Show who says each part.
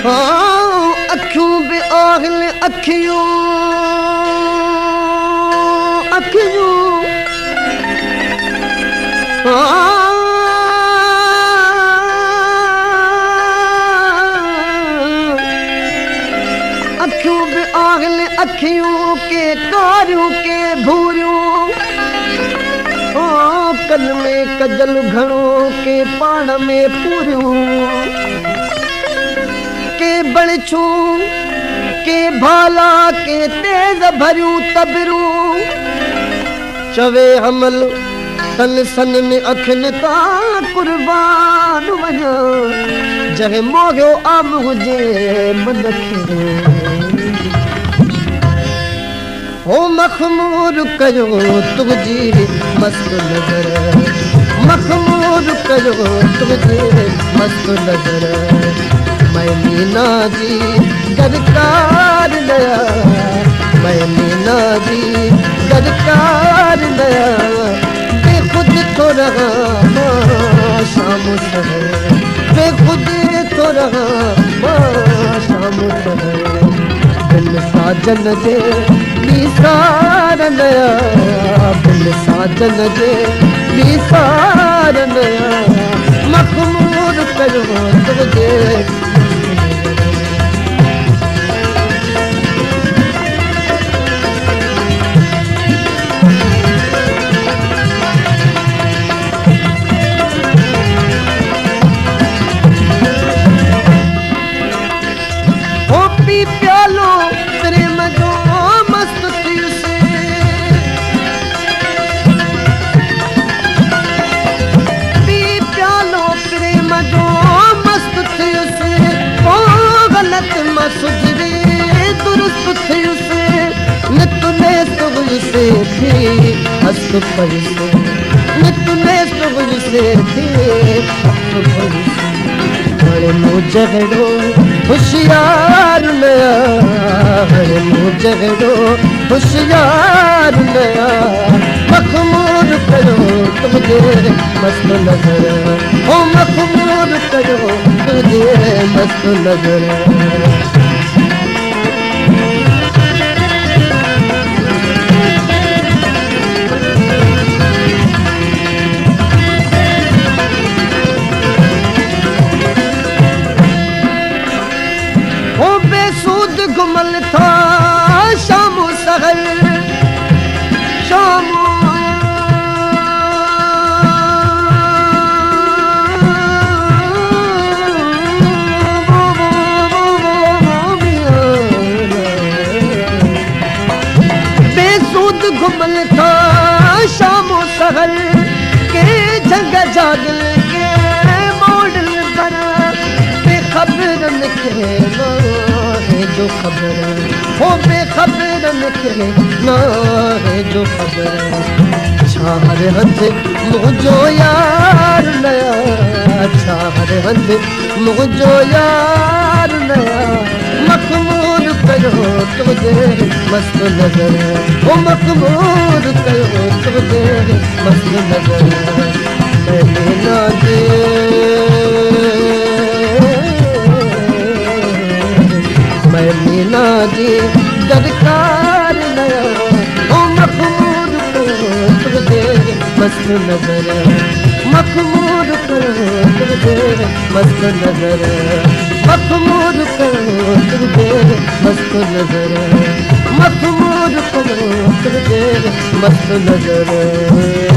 Speaker 1: अखियूं बि आगल अखियूं अखियूं अखियूं बि आगल अखियूं के कारियूं के भूरियूं कल में कजल घणो के पाण में पूरियूं के बड़छूं के भाला के तेज भरियूं तबरूं चवे हमल तन सन में अखिन ता कुर्बान वञा जहे मोगियो आम हुजे मन खे हो मखमूर कयो तुझी मस्त नजर मखमूर कयो तुझी मस्त नजर मैं मीना जी दरकार नया मैं मीना जी दरकार नया बेखुद तो रहा शाम शहर बेखुद तो रहा शाम शहर बिन साजन जे निसार नया बिन साजन जे निसार नया मखमूर कयो तुझे प्यालो प्रेम जो मस्त थियुसे पी प्यालो प्रेम जो मस्त थियुसे ओ गलत मां सुधरी दुरुस्त थियुसे नित नेस्त हुयुसे थी हस्त पयुसे नित नेस्त हुयुसे थी हस्त पयुसे हरे मुझड़ो होशियार नया हरे मुझड़ो होशियार नया मखमूर कयो तुझे मस्त नजर हो मखमूर कयो तुझे मस्त नजर घुमल था शाम सहर शाम बेसूद घुमल था शाम सहर के जंग जागल के मॉडल बना बेखबर निकले जो खबर हो बेखबर निकले ना है जो खबर छाहर हंध मुझो यार नया छाहर हंध मुझो यार नया मखमूर कयो तुझे मस्त नजर हो मखमूर कयो तुझे मस्त नजर मैं ना दे मैं मीना जी दरकार नया ओ मखमूर को तुझे मस्त नजर मखमूर को तुझे मस्त नजर मखमूर को तुझे मस्त नजर मखमूर को तुझे मस्त नजर